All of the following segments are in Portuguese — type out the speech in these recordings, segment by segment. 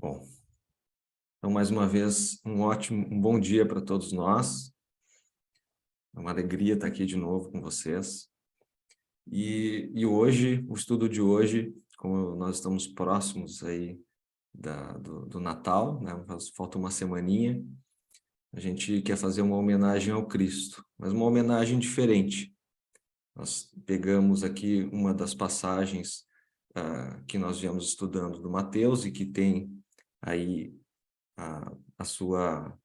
Bom, então mais uma vez um bom dia para todos nós. É uma alegria estar aqui de novo com vocês. E hoje, o estudo de hoje, como nós estamos próximos aí do Natal, né? Falta uma semaninha, a gente quer fazer uma homenagem ao Cristo, mas uma homenagem diferente. Nós pegamos aqui uma das passagens que nós viemos estudando do Mateus e que tem aí a sua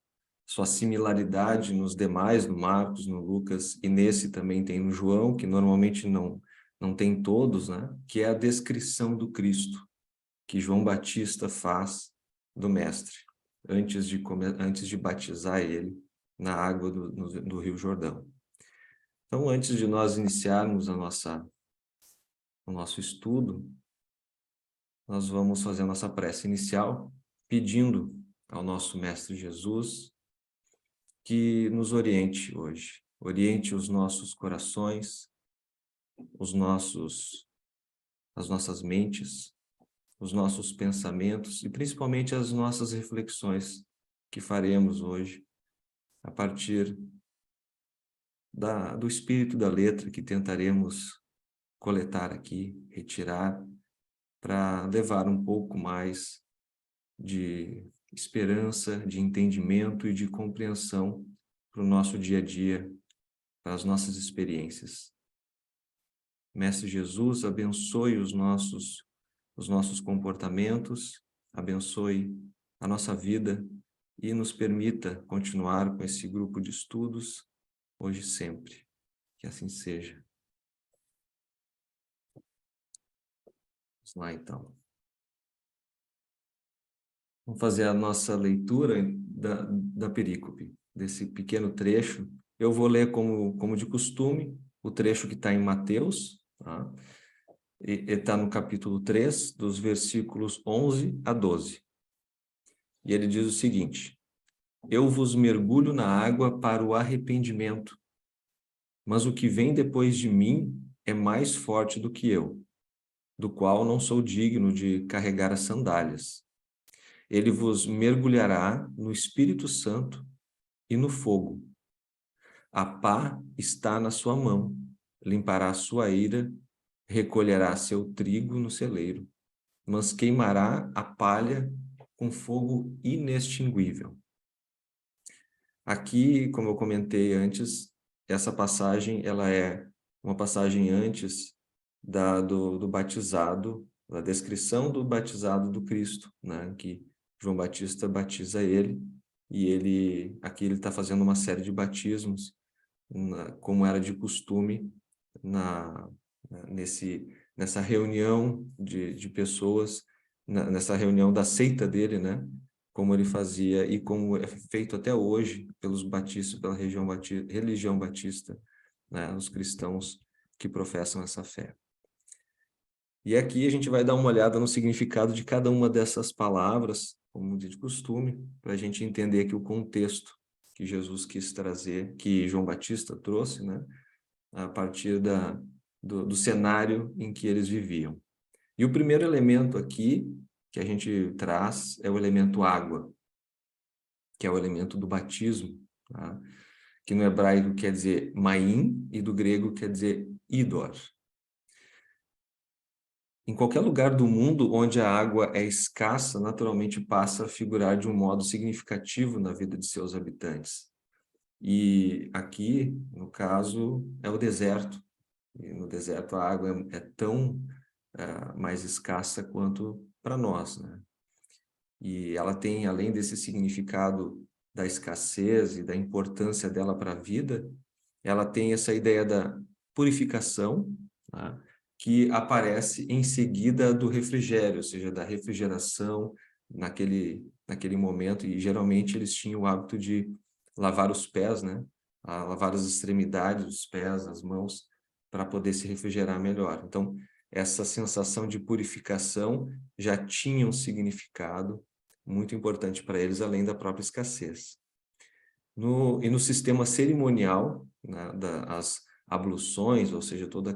similaridade nos demais, no Marcos, no Lucas, e nesse também tem no João, que normalmente não tem todos, né? Que é a descrição do Cristo, que João Batista faz do Mestre, antes de batizar ele na água do Rio Jordão. Então, antes de nós iniciarmos o nosso estudo, nós vamos fazer a nossa prece inicial, pedindo ao nosso Mestre Jesus que nos oriente hoje. Oriente os nossos corações, as nossas mentes, os nossos pensamentos e principalmente as nossas reflexões que faremos hoje a partir do espírito da letra que tentaremos coletar aqui, retirar, para levar um pouco mais de esperança, de entendimento e de compreensão para o nosso dia a dia, para as nossas experiências. Mestre Jesus, abençoe os nossos comportamentos, abençoe a nossa vida e nos permita continuar com esse grupo de estudos hoje e sempre. Que assim seja. Vamos lá, então. Vamos fazer a nossa leitura da perícope, desse pequeno trecho. Eu vou ler como de costume, o trecho que está em Mateus, tá? E está no capítulo 3, dos versículos 11 a 12. E ele diz o seguinte: Eu vos mergulho na água para o arrependimento, mas o que vem depois de mim é mais forte do que eu, do qual não sou digno de carregar as sandálias. Ele vos mergulhará no Espírito Santo e no fogo. A pá está na sua mão, limpará a sua ira, recolherá seu trigo no celeiro, mas queimará a palha com fogo inextinguível. Aqui, como eu comentei antes, essa passagem ela é uma passagem antes do batizado, da descrição do batizado do Cristo, né? Que João Batista batiza ele, e aqui ele está fazendo uma série de batismos, como era de costume nessa reunião de pessoas, nessa reunião da seita dele, né? Como ele fazia e como é feito até hoje pelos batistas, pela religião batista, né? Os cristãos que professam essa fé. E aqui a gente vai dar uma olhada no significado de cada uma dessas palavras, como de costume, para a gente entender aqui o contexto que Jesus quis trazer, que João Batista trouxe, né? A partir do cenário em que eles viviam. E o primeiro elemento aqui que a gente traz é o elemento água, que é o elemento do batismo, tá? Que no hebraico quer dizer maim e do grego quer dizer idor. Em qualquer lugar do mundo onde a água é escassa, naturalmente passa a figurar de um modo significativo na vida de seus habitantes. E aqui, no caso, é o deserto. E no deserto a água é tão mais escassa quanto para nós, né? E ela tem, além desse significado da escassez e da importância dela para a vida, ela tem essa ideia da purificação, tá? Que aparece em seguida do refrigério, ou seja, da refrigeração naquele momento, e geralmente eles tinham o hábito de lavar os pés, né? Lavar as extremidades, os pés, as mãos, para poder se refrigerar melhor. Então, essa sensação de purificação já tinha um significado muito importante para eles, além da própria escassez. E no sistema cerimonial, né, as abluções, ou seja, toda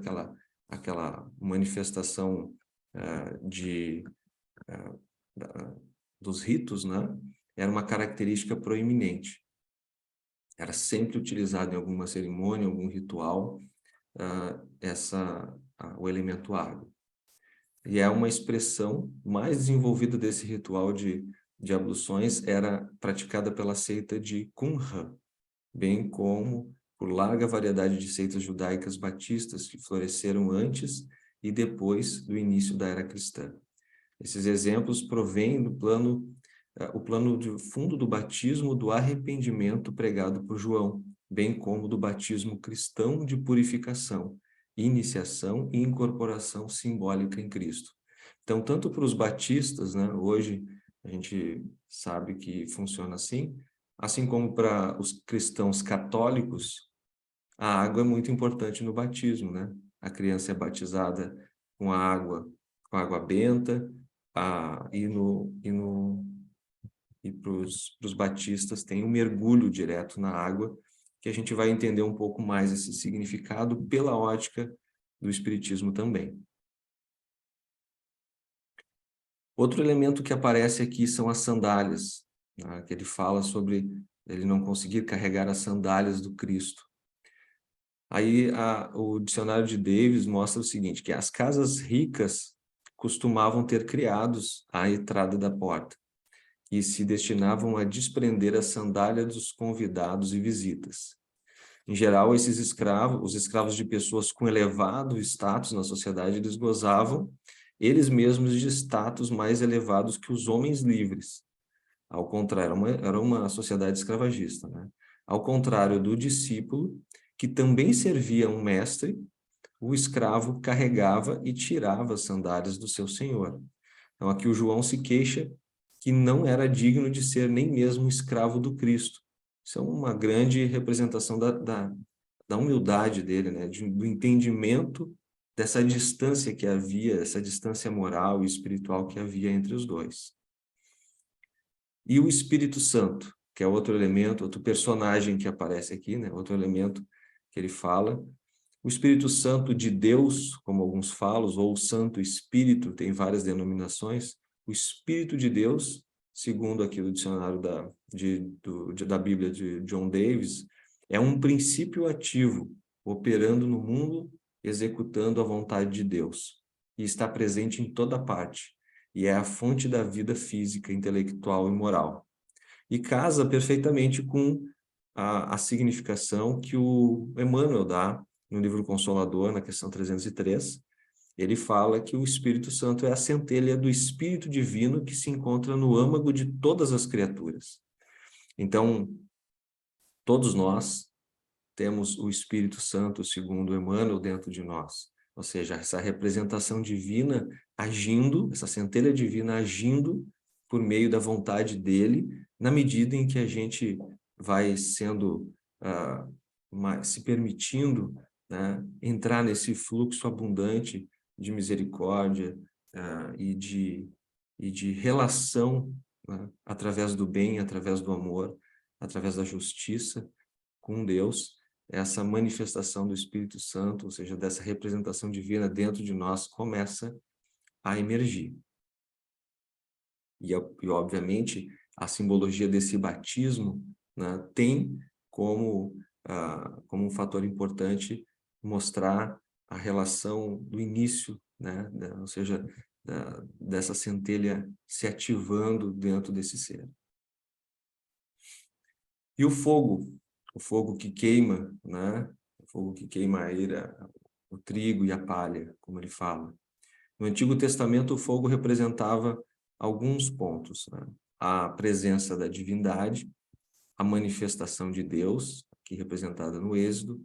aquela manifestação dos ritos, né, era uma característica proeminente. Era sempre utilizado em alguma cerimônia, algum ritual, o elemento água. E é uma expressão mais desenvolvida desse ritual de abluções, era praticada pela seita de Qumran, bem como por larga variedade de seitas judaicas batistas que floresceram antes e depois do início da era cristã. Esses exemplos provêm do o plano de fundo do batismo do arrependimento pregado por João, bem como do batismo cristão de purificação, iniciação e incorporação simbólica em Cristo. Então, tanto para os batistas, né, hoje a gente sabe que funciona assim como para os cristãos católicos, a água é muito importante no batismo, né? A criança é batizada com água benta, e para os batistas tem um mergulho direto na água, que a gente vai entender um pouco mais esse significado pela ótica do Espiritismo também. Outro elemento que aparece aqui são as sandálias, né, que ele fala sobre ele não conseguir carregar as sandálias do Cristo. Aí o dicionário de Davis mostra o seguinte, que as casas ricas costumavam ter criados à entrada da porta e se destinavam a desprender a sandália dos convidados e visitas. Em geral, os escravos de pessoas com elevado status na sociedade, eles gozavam eles mesmos de status mais elevados que os homens livres. Ao contrário, era uma sociedade escravagista, né? Ao contrário do discípulo, que também servia um mestre, o escravo carregava e tirava as sandálias do seu senhor. Então, aqui o João se queixa que não era digno de ser nem mesmo escravo do Cristo. Isso é uma grande representação da humildade dele, né? Do entendimento dessa distância que havia, essa distância moral e espiritual que havia entre os dois. E o Espírito Santo, que é outro elemento, outro personagem que aparece aqui, né? Outro elemento que ele fala. O Espírito Santo de Deus, como alguns falam, ou o Santo Espírito, tem várias denominações. O Espírito de Deus, segundo aqui o dicionário da Bíblia de John Davis, é um princípio ativo, operando no mundo, executando a vontade de Deus. E está presente em toda parte. E é a fonte da vida física, intelectual e moral. E casa perfeitamente com a significação que o Emmanuel dá no livro Consolador, na questão 303. Ele fala que o Espírito Santo é a centelha do Espírito Divino que se encontra no âmago de todas as criaturas. Então, todos nós temos o Espírito Santo, segundo Emmanuel, dentro de nós. Ou seja, essa representação divina agindo, essa centelha divina agindo por meio da vontade dele, na medida em que a gente vai sendo, se permitindo, né, entrar nesse fluxo abundante de misericórdia e de relação, né, através do bem, através do amor, através da justiça com Deus, essa manifestação do Espírito Santo, ou seja, dessa representação divina dentro de nós, começa a emergir. E obviamente, a simbologia desse batismo, né, tem como um fator importante mostrar a relação do início, né, ou seja, dessa centelha se ativando dentro desse ser. E o fogo que queima, né, o fogo que queima a eira, o trigo e a palha, como ele fala. No Antigo Testamento, o fogo representava alguns pontos, né? A presença da divindade, a manifestação de Deus, aqui representada no Êxodo,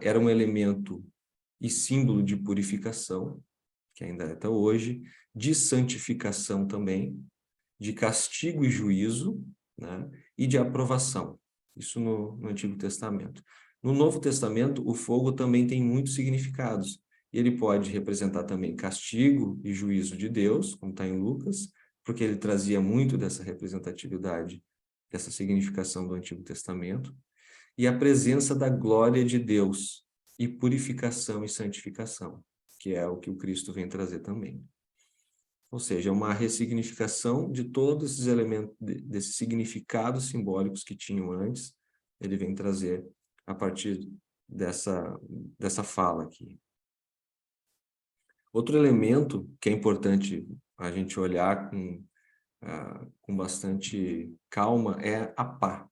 era um elemento e símbolo de purificação, que ainda é até hoje, de santificação também, de castigo e juízo, né? E de aprovação. Isso no Antigo Testamento. No Novo Testamento, o fogo também tem muitos significados. Ele pode representar também castigo e juízo de Deus, como está em Lucas, porque ele trazia muito dessa representatividade, dessa significação do Antigo Testamento, e a presença da glória de Deus, e purificação e santificação, que é o que o Cristo vem trazer também. ou seja, uma ressignificação de todos esses elementos, desses significados simbólicos que tinham antes, ele vem trazer a partir dessa fala aqui. Outro elemento que é importante a gente olhar com bastante calma é a pá.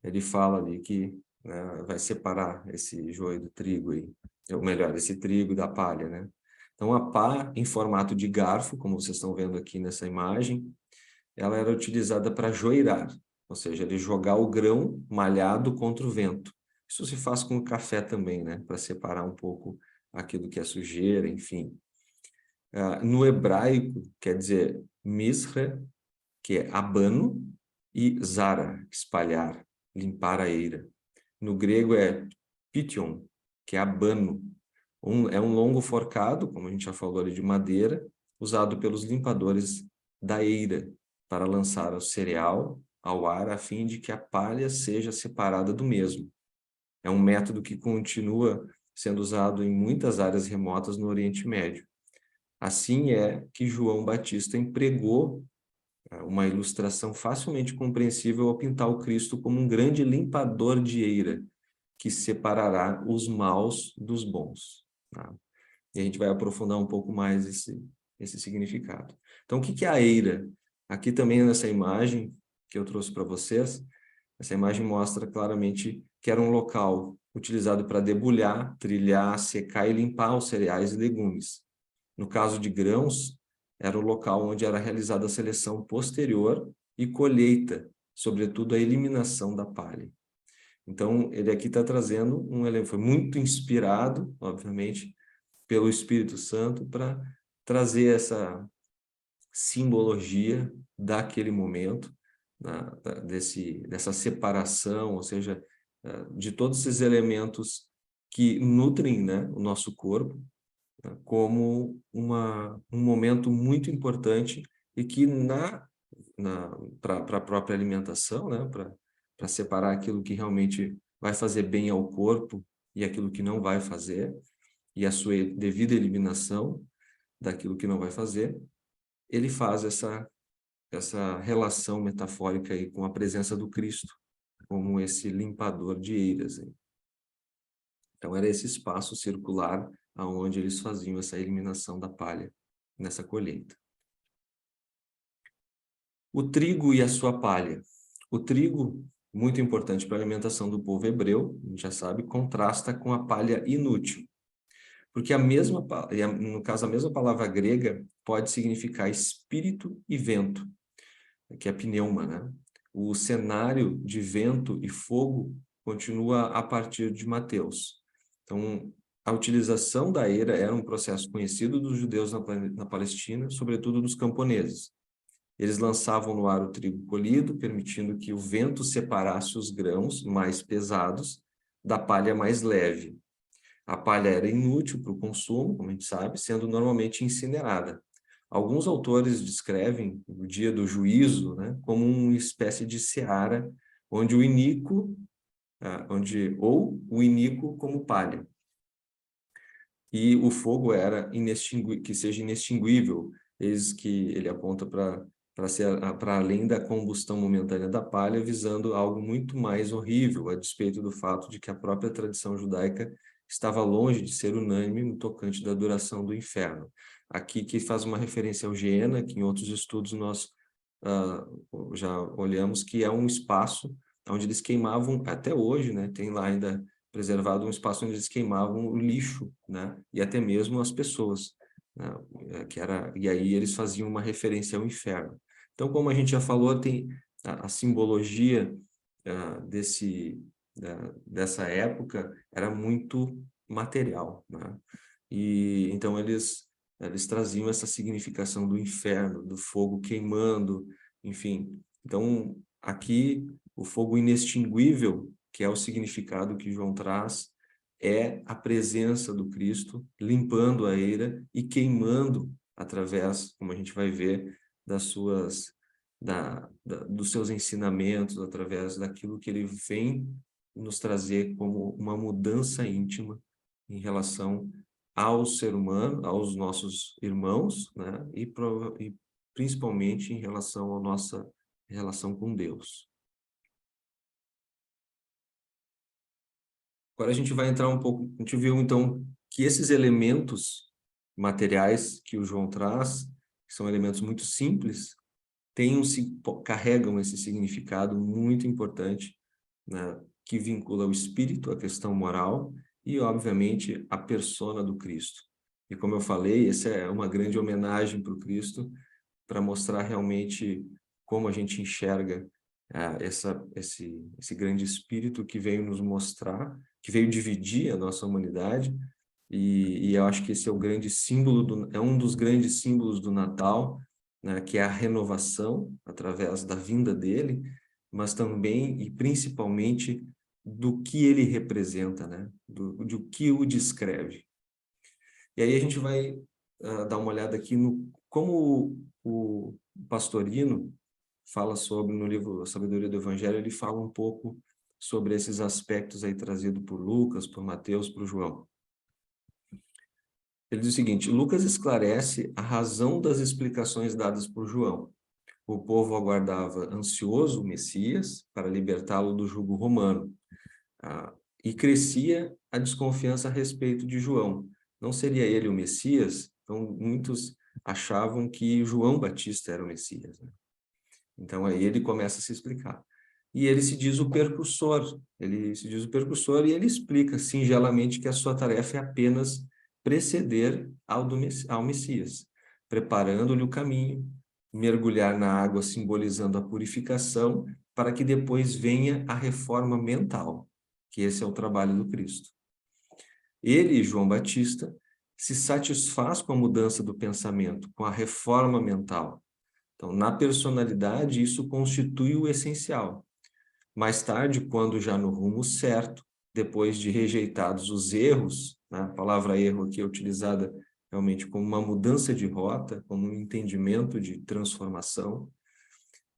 Ele fala ali que, né, vai separar esse joio do trigo aí, ou melhor, esse trigo da palha, né? Então a pá em formato de garfo, como vocês estão vendo aqui nessa imagem, ela era utilizada para joirar, ou seja, ele jogar o grão malhado contra o vento. Isso se faz com o café também, né? Para separar um pouco aquilo que é sujeira, enfim. No hebraico, quer dizer misra, que é abano, e zara, espalhar, limpar a eira. No grego é pition, que é abano. É um longo forcado, como a gente já falou ali, de madeira, usado pelos limpadores da eira para lançar o cereal ao ar a fim de que a palha seja separada do mesmo. É um método que continua sendo usado em muitas áreas remotas no Oriente Médio. Assim é que João Batista empregou uma ilustração facilmente compreensível ao pintar o Cristo como um grande limpador de eira, que separará os maus dos bons. Tá? E a gente vai aprofundar um pouco mais esse significado. Então, o que é a eira? Aqui também nessa imagem que eu trouxe para vocês, essa imagem mostra claramente que era um local utilizado para debulhar, trilhar, secar e limpar os cereais e legumes. No caso de grãos, era o local onde era realizada a seleção posterior e colheita, sobretudo a eliminação da palha. Então, ele aqui está trazendo um elemento, foi muito inspirado, obviamente, pelo Espírito Santo para trazer essa simbologia daquele momento, dessa separação, ou seja, de todos esses elementos que nutrem, né, o nosso corpo, como um momento muito importante e que para a própria alimentação, né, para separar aquilo que realmente vai fazer bem ao corpo e aquilo que não vai fazer, e a sua devida eliminação daquilo que não vai fazer, ele faz essa relação metafórica aí com a presença do Cristo, como esse limpador de eiras. Hein? Então, era esse espaço circular aonde eles faziam essa eliminação da palha nessa colheita. O trigo e a sua palha. O trigo, muito importante para a alimentação do povo hebreu, a gente já sabe, contrasta com a palha inútil. Porque no caso, a mesma palavra grega pode significar espírito e vento, que é pneuma, né? O cenário de vento e fogo continua a partir de Mateus. Então, a utilização da eira era um processo conhecido dos judeus na Palestina, sobretudo dos camponeses. Eles lançavam no ar o trigo colhido, permitindo que o vento separasse os grãos mais pesados da palha mais leve. A palha era inútil para o consumo, como a gente sabe, sendo normalmente incinerada. Alguns autores descrevem o dia do juízo, né, como uma espécie de seara, onde o iníquo, ou o iníquo como palha. E o fogo era que seja inextinguível, eis que ele aponta para além da combustão momentânea da palha, visando algo muito mais horrível, a despeito do fato de que a própria tradição judaica estava longe de ser unânime no tocante da duração do inferno. Aqui que faz uma referência ao Geena, que em outros estudos nós já olhamos, que é um espaço onde eles queimavam, até hoje, né, tem lá ainda preservado um espaço onde eles queimavam o lixo, né, e até mesmo as pessoas, né, e aí eles faziam uma referência ao inferno. Então, como a gente já falou, tem a simbologia dessa época era muito material, né? E então eles traziam essa significação do inferno, do fogo queimando, enfim. Então, aqui o fogo inextinguível, que é o significado que João traz, é a presença do Cristo limpando a eira e queimando através, como a gente vai ver, dos seus ensinamentos, através daquilo que ele vem nos trazer como uma mudança íntima em relação ao ser humano, aos nossos irmãos, né? E principalmente em relação à nossa relação com Deus. Agora a gente vai entrar um pouco, a gente viu então que esses elementos materiais que o João traz, que são elementos muito simples, carregam esse significado muito importante, né, que vincula o espírito, a questão moral e, obviamente, a persona do Cristo. E como eu falei, essa é uma grande homenagem para o Cristo, para mostrar realmente como a gente enxerga esse grande espírito que veio nos mostrar, que veio dividir a nossa humanidade, e eu acho que esse é o grande símbolo, é um dos grandes símbolos do Natal, né, que é a renovação através da vinda dele, mas também e principalmente do que ele representa, né, do que o descreve. E aí a gente vai dar uma olhada aqui no como o Pastorino fala sobre, no livro A Sabedoria do Evangelho, ele fala um pouco sobre esses aspectos aí trazidos por Lucas, por Mateus, por João. Ele diz o seguinte: Lucas esclarece a razão das explicações dadas por João. O povo aguardava ansioso o Messias para libertá-lo do jugo romano. E crescia a desconfiança a respeito de João. Não seria ele o Messias? Então, muitos achavam que João Batista era o Messias, né? Então, aí ele começa a se explicar. E ele se diz o percursor. Ele se diz o percursor e ele explica singelamente que a sua tarefa é apenas preceder ao Messias, preparando-lhe o caminho, mergulhar na água simbolizando a purificação, para que depois venha a reforma mental, que esse é o trabalho do Cristo. Ele, João Batista, se satisfaz com a mudança do pensamento, com a reforma mental. Então, na personalidade, isso constitui o essencial. Mais tarde, quando já no rumo certo, depois de rejeitados os erros, né, a palavra erro aqui é utilizada realmente como uma mudança de rota, como um entendimento de transformação,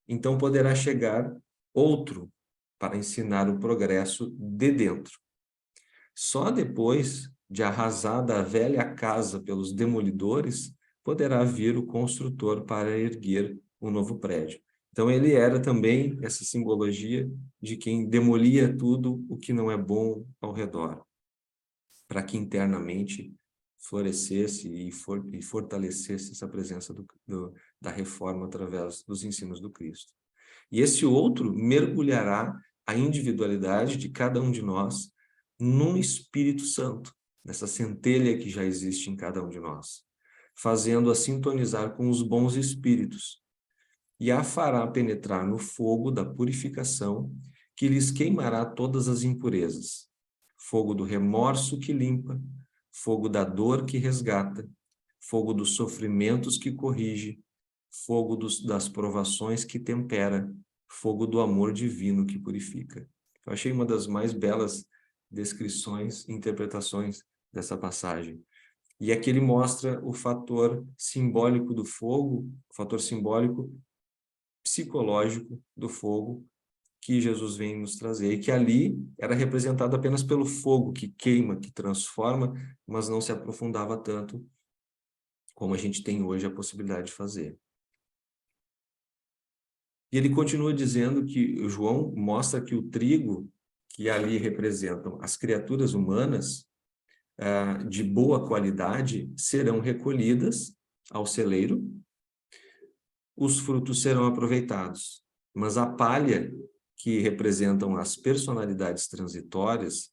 então poderá chegar outro para ensinar o progresso de dentro. Só depois de arrasada a velha casa pelos demolidores, poderá vir o construtor para erguer um novo prédio. Então ele era também essa simbologia de quem demolia tudo o que não é bom ao redor, para que internamente florescesse e fortalecesse essa presença da reforma através dos ensinos do Cristo. E esse outro mergulhará a individualidade de cada um de nós num Espírito Santo, nessa centelha que já existe em cada um de nós, fazendo-a sintonizar com os bons espíritos, e a fará penetrar no fogo da purificação, que lhes queimará todas as impurezas, fogo do remorso que limpa, fogo da dor que resgata, fogo dos sofrimentos que corrige, fogo das provações que tempera, fogo do amor divino que purifica. Eu achei uma das mais belas descrições, interpretações dessa passagem. E aqui ele mostra o fator simbólico do fogo, o fator simbólico psicológico do fogo que Jesus vem nos trazer, e que ali era representado apenas pelo fogo que queima, que transforma, mas não se aprofundava tanto como a gente tem hoje a possibilidade de fazer. E ele continua dizendo que o João mostra que o trigo, que ali representam as criaturas humanas, de boa qualidade, serão recolhidas ao celeiro, os frutos serão aproveitados, mas a palha, que representam as personalidades transitórias,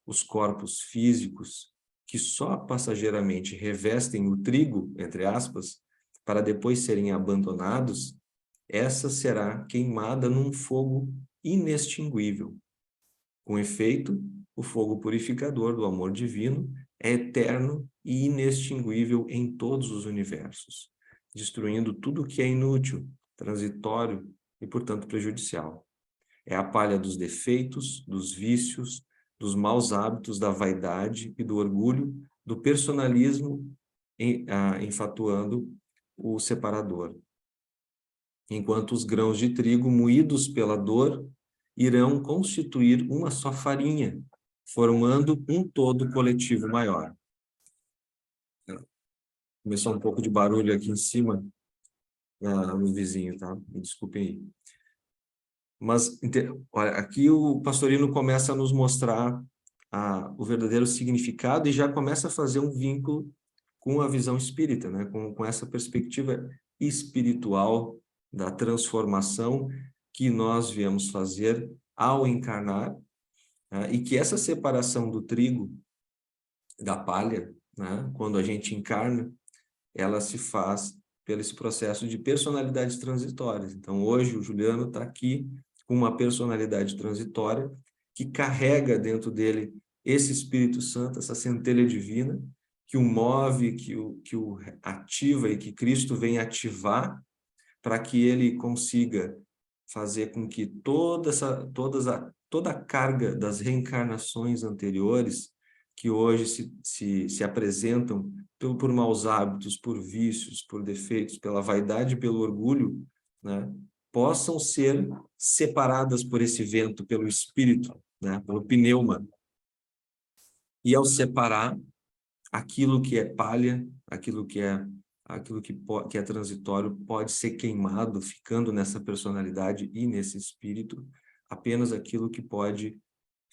os corpos físicos, que só passageiramente revestem o trigo, entre aspas, para depois serem abandonados, essa será queimada num fogo inextinguível. Com efeito, o fogo purificador do amor divino é eterno e inextinguível em todos os universos, destruindo tudo o que é inútil, transitório e, portanto, prejudicial. É a palha dos defeitos, dos vícios, dos maus hábitos, da vaidade e do orgulho, do personalismo, enfatuando o separador. Enquanto os grãos de trigo moídos pela dor irão constituir uma só farinha, formando um todo coletivo maior. Começou um pouco de barulho aqui em cima, no vizinho, tá? Me desculpem aí. Mas, olha, aqui o Pastorino começa a nos mostrar o verdadeiro significado e já começa a fazer um vínculo com a visão espírita, né? Com essa perspectiva espiritual da transformação que nós viemos fazer ao encarnar, né? E que essa separação do trigo da palha, né? Quando a gente encarna, ela se faz pelo esse processo de personalidades transitórias. Então, hoje, o Juliano está aqui com uma personalidade transitória que carrega dentro dele esse Espírito Santo, essa centelha divina, que o move, que o ativa e que Cristo vem ativar para que ele consiga fazer com que toda a carga das reencarnações anteriores, que hoje se apresentam por maus hábitos, por vícios, por defeitos, pela vaidade e pelo orgulho, né, possam ser separadas por esse vento, pelo espírito, né, pelo pneuma. E ao separar aquilo que é palha, aquilo que é transitório, pode ser queimado, ficando nessa personalidade e nesse espírito, apenas aquilo que pode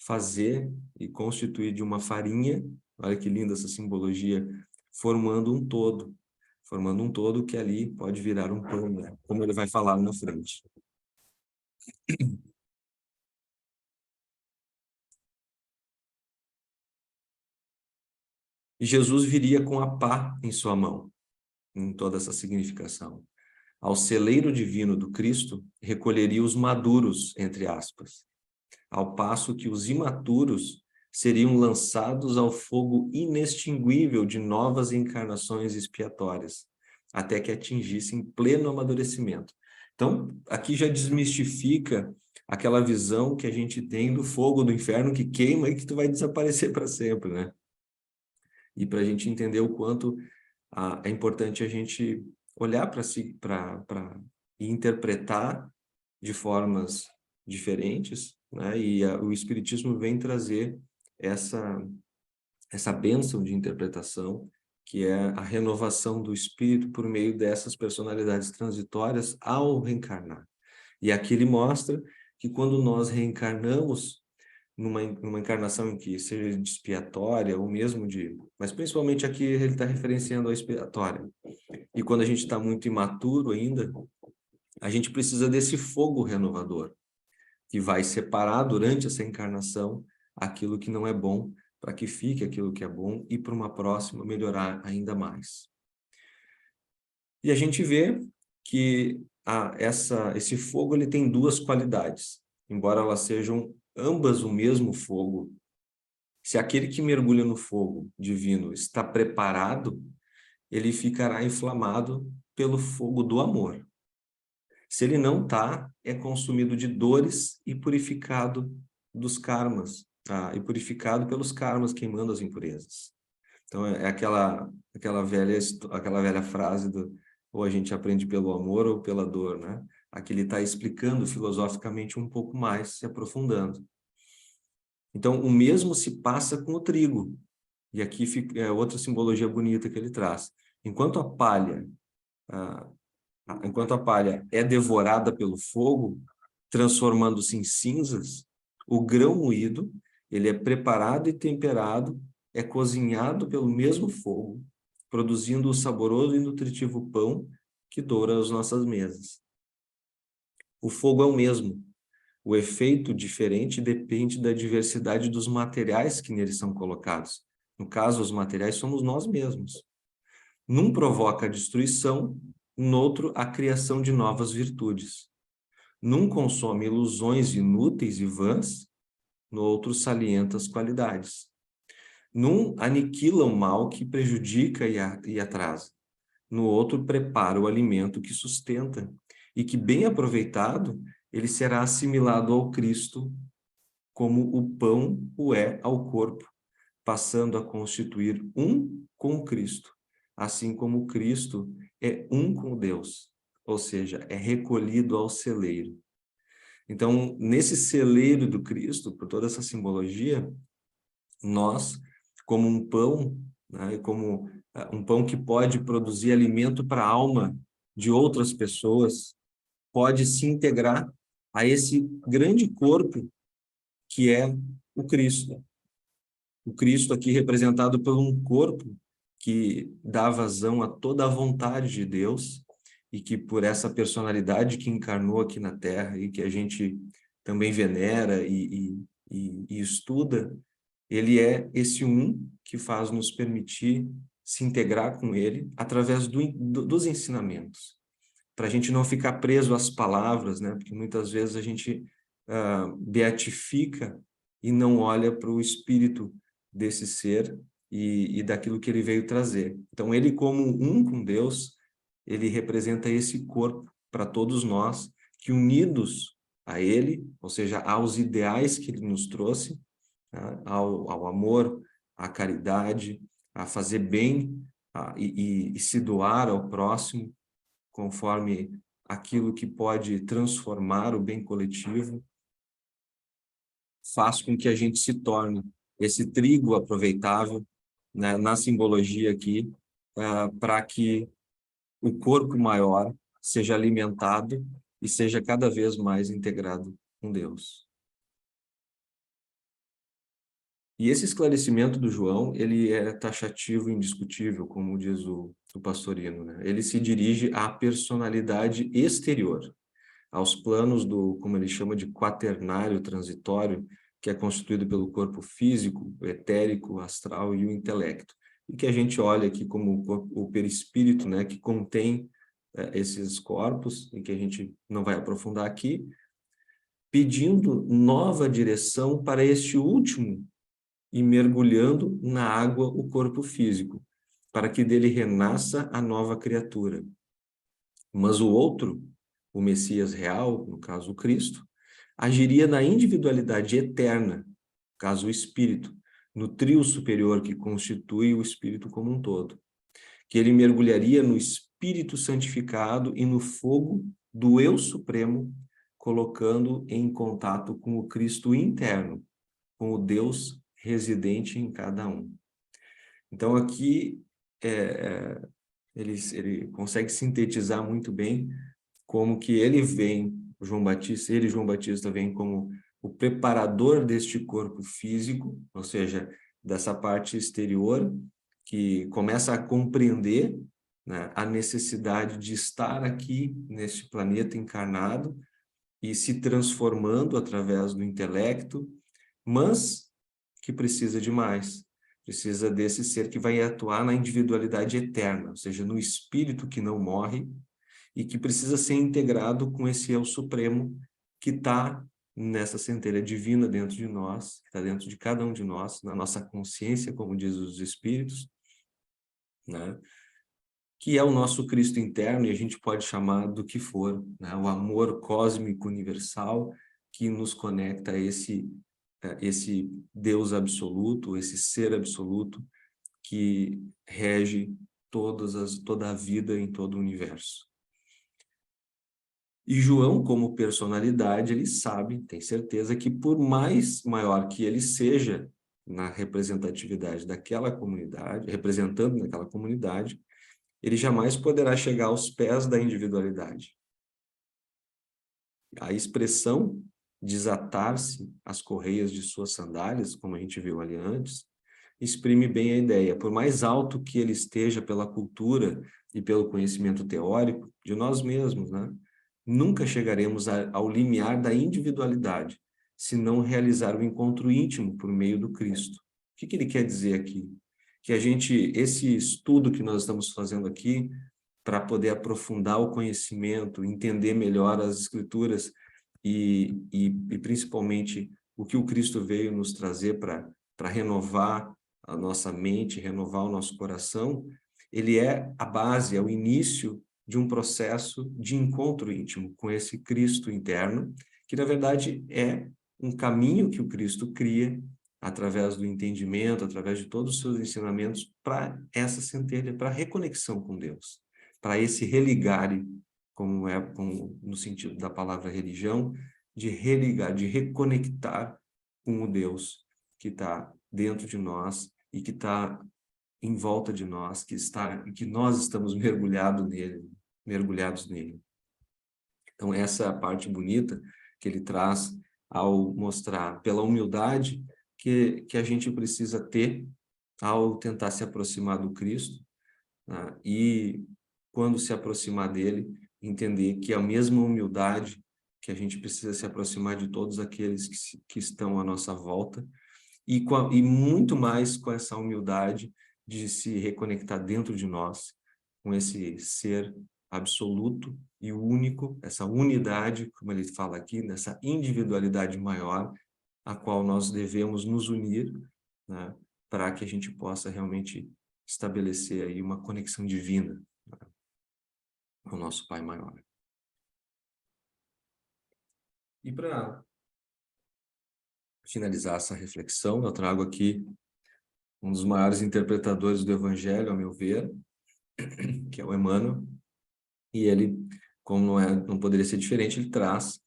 fazer e constituir de uma farinha, olha que linda essa simbologia, formando um todo que ali pode virar um pão, né? Como ele vai falar na frente. E Jesus viria com a pá em sua mão, em toda essa significação. Ao celeiro divino do Cristo, recolheria os maduros, entre aspas, ao passo que os imaturos seriam lançados ao fogo inextinguível de novas encarnações expiatórias, até que atingissem pleno amadurecimento. Então, aqui já desmistifica aquela visão que a gente tem do fogo do inferno que queima e que tu vai desaparecer para sempre, né? E para a gente entender o quanto é importante a gente olhar para si, e interpretar de formas diferentes, né? E o Espiritismo vem trazer essa bênção de interpretação, que é a renovação do espírito por meio dessas personalidades transitórias ao reencarnar. E aqui ele mostra que quando nós reencarnamos, numa encarnação em que seja de expiatória, ou mesmo mas principalmente aqui ele está referenciando a expiatória. E quando a gente está muito imaturo ainda, a gente precisa desse fogo renovador, que vai separar durante essa encarnação aquilo que não é bom, para que fique aquilo que é bom e para uma próxima melhorar ainda mais. E a gente vê que esse fogo ele tem duas qualidades, embora elas sejam ambas o mesmo fogo. Se aquele que mergulha no fogo divino está preparado, ele ficará inflamado pelo fogo do amor. Se ele não está, é consumido de dores e purificado dos karmas, e purificado pelos karmas, queimando as impurezas. Então, é aquela velha frase ou a gente aprende pelo amor ou pela dor, né? Aqui ele está explicando filosoficamente um pouco mais, se aprofundando. Então, o mesmo se passa com o trigo. E aqui é outra simbologia bonita que ele traz. Enquanto a palha é devorada pelo fogo, transformando-se em cinzas, o grão moído, ele é preparado e temperado, é cozinhado pelo mesmo fogo, produzindo o saboroso e nutritivo pão que doura as nossas mesas. O fogo é o mesmo. O efeito diferente depende da diversidade dos materiais que neles são colocados. No caso, os materiais somos nós mesmos. Num provoca a destruição, no outro a criação de novas virtudes. Num consome ilusões inúteis e vãs, no outro salienta as qualidades. Num aniquila o mal que prejudica e atrasa. No outro prepara o alimento que sustenta e que, bem aproveitado, ele será assimilado ao Cristo como o pão o é ao corpo, passando a constituir um com o Cristo, assim como o Cristo é um com Deus, ou seja, é recolhido ao celeiro. Então, nesse celeiro do Cristo, por toda essa simbologia, nós, como um pão, né, como um pão que pode produzir alimento para a alma de outras pessoas, pode se integrar a esse grande corpo que é o Cristo. O Cristo aqui representado por um corpo que dá vazão a toda a vontade de Deus e que por essa personalidade que encarnou aqui na Terra e que a gente também venera e estuda, ele é esse um que faz nos permitir se integrar com ele através dos ensinamentos, para a gente não ficar preso às palavras, né? Porque muitas vezes a gente beatifica e não olha para o espírito desse ser e daquilo que ele veio trazer. Então, ele como um com Deus, ele representa esse corpo para todos nós, que unidos a ele, ou seja, aos ideais que ele nos trouxe, tá? ao amor, à caridade, a fazer bem e se doar ao próximo, conforme aquilo que pode transformar o bem coletivo, faz com que a gente se torne esse trigo aproveitável, né, na simbologia aqui, para que o corpo maior seja alimentado e seja cada vez mais integrado com Deus. E esse esclarecimento do João, ele é taxativo e indiscutível, como diz o Pastorino, né? Ele se dirige à personalidade exterior, aos planos do, como ele chama de quaternário transitório, que é constituído pelo corpo físico, o etérico, o astral e o intelecto. E que a gente olha aqui como o perispírito, né, que contém esses corpos, e que a gente não vai aprofundar aqui, pedindo nova direção para este último e mergulhando na água o corpo físico, para que dele renasça a nova criatura. Mas o outro, o Messias real, no caso o Cristo, agiria na individualidade eterna, no caso o Espírito, no trio superior que constitui o Espírito como um todo, que ele mergulharia no Espírito santificado e no fogo do Eu Supremo, colocando em contato com o Cristo interno, com o Deus residente em cada um. Então aqui ele consegue sintetizar muito bem como que ele vem, João Batista vem como o preparador deste corpo físico, ou seja, dessa parte exterior, que começa a compreender, né, a necessidade de estar aqui neste planeta encarnado e se transformando através do intelecto, mas que precisa de mais. Precisa desse ser que vai atuar na individualidade eterna, ou seja, no espírito que não morre, e que precisa ser integrado com esse Eu Supremo que está nessa centelha divina dentro de nós, que está dentro de cada um de nós, na nossa consciência, como diz os Espíritos, né? Que é o nosso Cristo interno, e a gente pode chamar do que for, né? O amor cósmico universal que nos conecta a esse Deus absoluto, esse ser absoluto que rege toda a vida em todo o universo. E João, como personalidade, ele sabe, tem certeza que por mais maior que ele seja na representatividade daquela comunidade, representando naquela comunidade, ele jamais poderá chegar aos pés da individualidade. A expressão desatar-se as correias de suas sandálias, como a gente viu ali antes, exprime bem a ideia. Por mais alto que ele esteja pela cultura e pelo conhecimento teórico de nós mesmos, né? Nunca chegaremos ao limiar da individualidade, se não realizar o encontro íntimo por meio do Cristo. O que ele quer dizer aqui? Que esse estudo que nós estamos fazendo aqui, para poder aprofundar o conhecimento, entender melhor as Escrituras e principalmente o que o Cristo veio nos trazer para renovar a nossa mente, renovar o nosso coração, ele é a base, é o início de um processo de encontro íntimo com esse Cristo interno, que na verdade é um caminho que o Cristo cria através do entendimento, através de todos os seus ensinamentos, para essa centelha, para a reconexão com Deus, para esse religare, como no sentido da palavra religião, de religar, de reconectar com o Deus que está dentro de nós e que está em volta de nós, que nós estamos mergulhados nele. Então, essa é a parte bonita que ele traz ao mostrar pela humildade que a gente precisa ter ao tentar se aproximar do Cristo, né? E quando se aproximar dele, entender que a mesma humildade que a gente precisa se aproximar de todos aqueles que estão à nossa volta, e muito mais com essa humildade de se reconectar dentro de nós, com esse ser absoluto e único, essa unidade, como ele fala aqui, nessa individualidade maior, a qual nós devemos nos unir, né, para que a gente possa realmente estabelecer aí uma conexão divina, né, com o nosso Pai maior. E para finalizar essa reflexão, eu trago aqui um dos maiores interpretadores do Evangelho, ao meu ver, que é o Emmanuel, e ele, como não poderia ser diferente, ele traz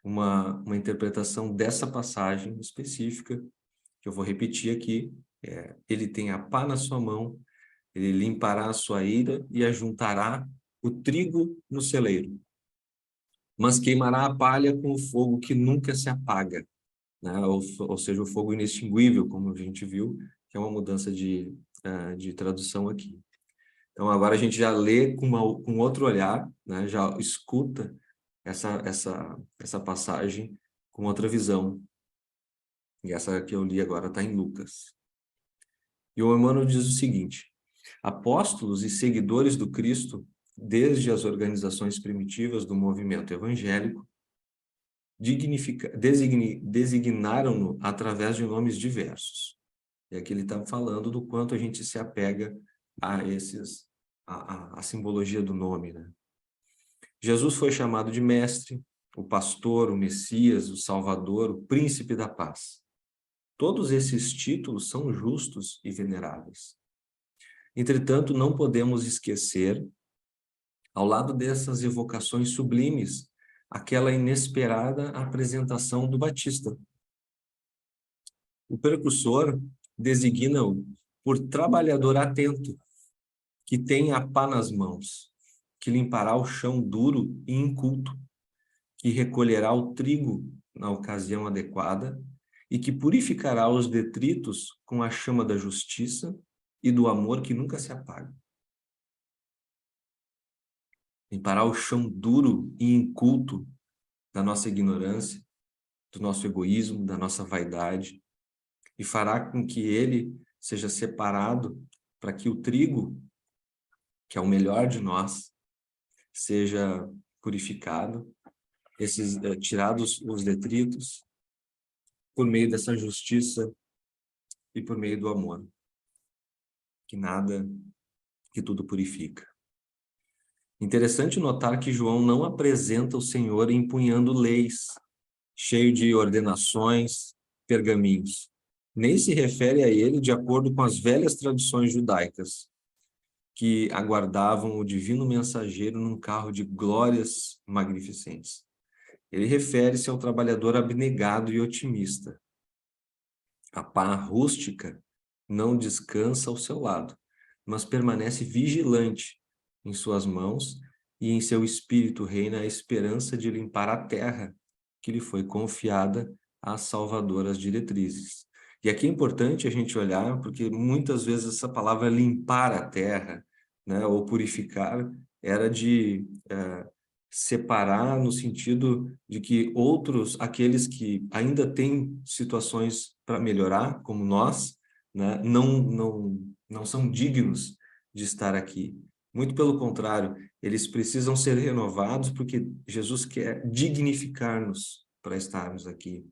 uma interpretação dessa passagem específica, que eu vou repetir aqui. Ele tem a pá na sua mão, ele limpará a sua ira e ajuntará o trigo no celeiro, mas queimará a palha com o fogo que nunca se apaga, né? Ou seja, o fogo inextinguível, como a gente viu, que é uma mudança de tradução aqui. Então, agora a gente já lê com outro olhar, né? Já escuta essa passagem com outra visão. E essa que eu li agora está em Lucas. E o Emmanuel diz o seguinte: apóstolos e seguidores do Cristo, desde as organizações primitivas do movimento evangélico, designaram-no através de nomes diversos. E aqui ele está falando do quanto a gente se apega a simbologia do nome, né? Jesus foi chamado de mestre, o pastor, o Messias, o Salvador, o príncipe da paz. Todos esses títulos são justos e veneráveis. Entretanto, não podemos esquecer, ao lado dessas evocações sublimes, aquela inesperada apresentação do Batista. O precursor designa-o por trabalhador atento, que tem a pá nas mãos, que limpará o chão duro e inculto, que recolherá o trigo na ocasião adequada e que purificará os detritos com a chama da justiça e do amor que nunca se apaga. Limpará o chão duro e inculto da nossa ignorância, do nosso egoísmo, da nossa vaidade, e fará com que ele seja separado para que o trigo, que é o melhor de nós, seja purificado, tirados os detritos, por meio dessa justiça e por meio do amor, que tudo purifica. Interessante notar que João não apresenta o Senhor empunhando leis, cheio de ordenações, pergaminhos. Nem se refere a ele de acordo com as velhas tradições judaicas, que aguardavam o divino mensageiro num carro de glórias magnificentes. Ele refere-se ao trabalhador abnegado e otimista. A pá rústica não descansa ao seu lado, mas permanece vigilante em suas mãos, e em seu espírito reina a esperança de limpar a terra que lhe foi confiada às salvadoras diretrizes. E aqui é importante a gente olhar, porque muitas vezes essa palavra limpar a terra, né, ou purificar, era de separar no sentido de que aqueles que ainda têm situações para melhorar, como nós, né, não são dignos de estar aqui. Muito pelo contrário, eles precisam ser renovados porque Jesus quer dignificar-nos para estarmos aqui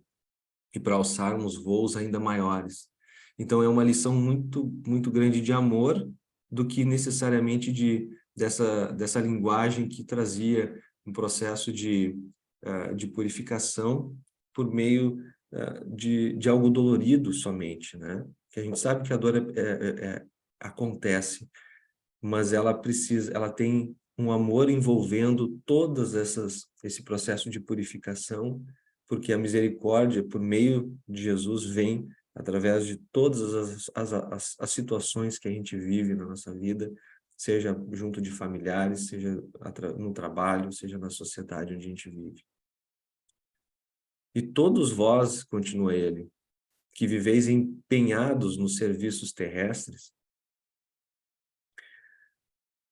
e para alçarmos voos ainda maiores. Então é uma lição muito, muito grande de amor do que necessariamente dessa linguagem que trazia um processo de purificação por meio de algo dolorido somente, né? Que a gente sabe que a dor acontece, mas ela tem um amor envolvendo esse processo de purificação, porque a misericórdia, por meio de Jesus, vem através de todas as situações que a gente vive na nossa vida, seja junto de familiares, seja no trabalho, seja na sociedade onde a gente vive. E todos vós, continua ele, que viveis empenhados nos serviços terrestres,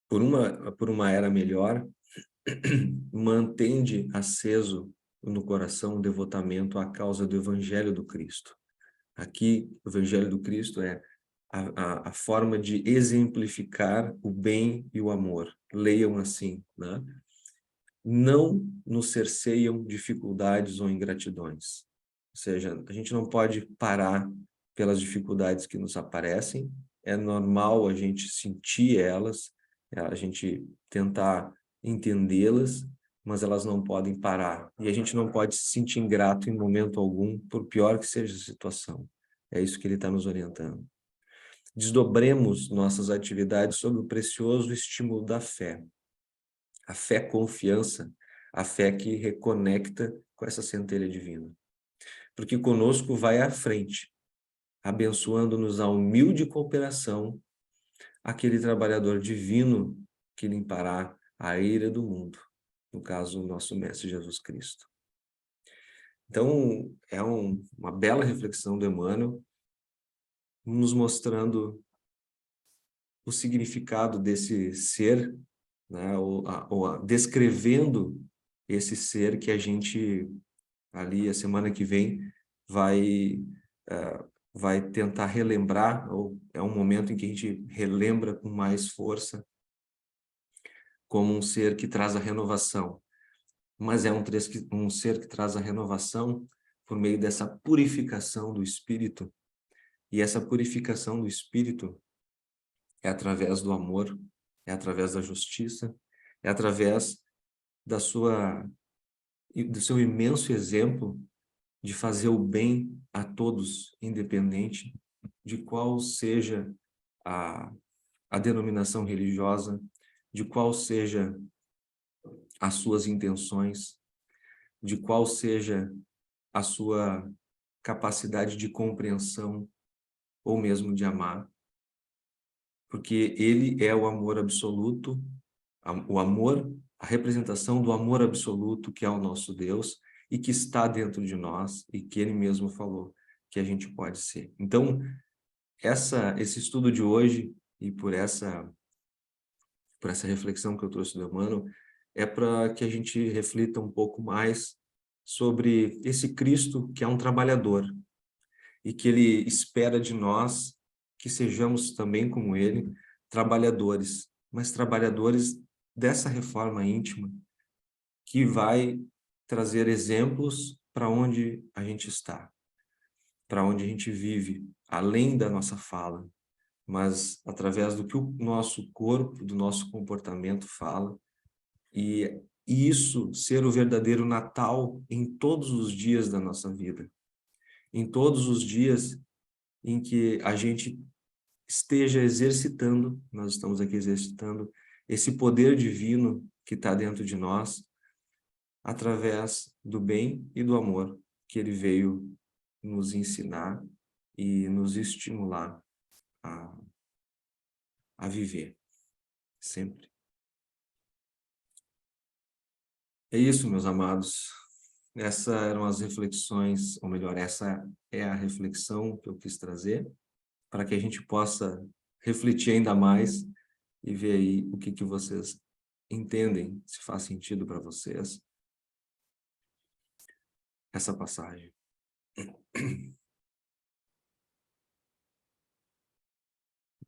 por uma era melhor, mantende aceso no coração o devotamento à causa do Evangelho do Cristo. Aqui, o Evangelho do Cristo é a forma de exemplificar o bem e o amor. Leiam assim, né? Não nos cerceiam dificuldades ou ingratidões. Ou seja, a gente não pode parar pelas dificuldades que nos aparecem, é normal a gente sentir elas, a gente tentar entendê-las, mas elas não podem parar. E a gente não pode se sentir ingrato em momento algum, por pior que seja a situação. É isso que ele está nos orientando. Desdobremos nossas atividades sob o precioso estímulo da fé. A fé confiança, a fé que reconecta com essa centelha divina. Porque conosco vai à frente, abençoando-nos a humilde cooperação, aquele trabalhador divino que limpará a ira do mundo, no caso, o nosso Mestre Jesus Cristo. Então, é uma bela reflexão do Emmanuel, nos mostrando o significado desse ser, né, descrevendo esse ser que a gente, ali, a semana que vem, vai tentar relembrar, ou é um momento em que a gente relembra com mais força, como um ser que traz a renovação. Mas é um ser que traz a renovação por meio dessa purificação do espírito, e essa purificação do espírito é através do amor, é através da justiça, é através do seu imenso exemplo de fazer o bem a todos, independente de qual seja a, a denominação religiosa, de qual seja as suas intenções, de qual seja a sua capacidade de compreensão ou mesmo de amar, porque ele é o amor absoluto, o amor, a representação do amor absoluto que é o nosso Deus e que está dentro de nós e que ele mesmo falou que a gente pode ser. Então, esse estudo de hoje e por essa reflexão que eu trouxe do Emmanuel, é para que a gente reflita um pouco mais sobre esse Cristo que é um trabalhador e que ele espera de nós que sejamos também como ele, trabalhadores, mas trabalhadores dessa reforma íntima que vai trazer exemplos para onde a gente está, para onde a gente vive, além da nossa fala, mas através do que o nosso corpo, do nosso comportamento fala, e isso ser o verdadeiro Natal em todos os dias da nossa vida, em todos os dias em que a gente esteja exercitando, nós estamos aqui exercitando, esse poder divino que está dentro de nós, através do bem e do amor que ele veio nos ensinar e nos estimular a, a viver, sempre. É isso, meus amados. Essas eram as reflexões, ou melhor, essa é a reflexão que eu quis trazer, para que a gente possa refletir ainda mais e ver aí o que vocês entendem, se faz sentido para vocês essa passagem.